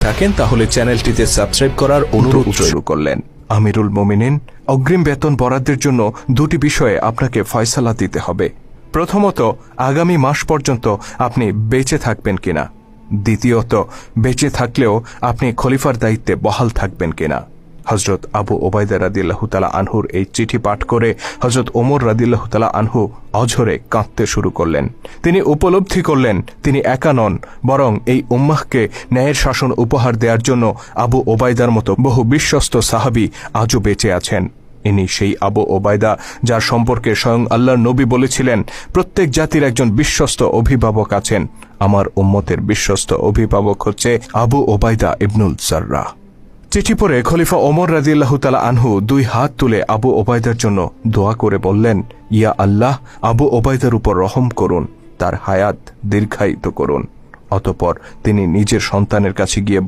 থাকেন তাহলে চ্যানেলটিতে সাবস্ক্রাইব করার অনুরোধ শুরু করলেন। আমিরুল মোমিনিন, অগ্রিম বেতন বরাদ্দের জন্য দুটি বিষয়ে আপনাকে ফয়সালা দিতে হবে। প্রথমত, আগামী মাস পর্যন্ত আপনি বেঁচে থাকবেন কিনা। দ্বিতীয়ত, বেঁচে থাকলেও আপনি খলিফার দায়িত্বে বহাল থাকবেন কিনা। হজরত আবু ওবায়দা রাদিয়াল্লাহু তাআলা আনহুর এই চিঠি পাঠ করে হজরত ওমর রাদিয়াল্লাহু তাআলা আনহু অঝরে কাঁদতে শুরু করলেন। তিনি উপলব্ধি করলেন তিনি একা নন, বরং এই উম্মাহকে ন্যায়ের শাসন উপহার দেওয়ার জন্য আবু ওবায়দার মতো বহু বিশ্বস্ত সাহাবী আজও বেঁচে আছেন। ইনি সেই আবু ওবায়দা যার সম্পর্কে স্বয়ং আল্লাহর নবী বলেছিলেন, প্রত্যেক জাতির একজন বিশ্বস্ত অভিভাবক আছেন, আমার উম্মতের বিশ্বস্ত অভিভাবক হচ্ছে আবু ওবায়দা ইবনুল জাররাহ। চিঠি পড়ে খলিফা ওমর রাদিয়াল্লাহু তাআলা আনহু দুই হাত তুলে আবু ওবায়দার জন্য দোয়া করে বললেন, ইয়া আল্লাহ, আবু ওবায়দার উপর রহম করুন, তার হায়াত দীর্ঘায়িত করুন। অতঃপর তিনি নিজের সন্তানের কাছে গিয়ে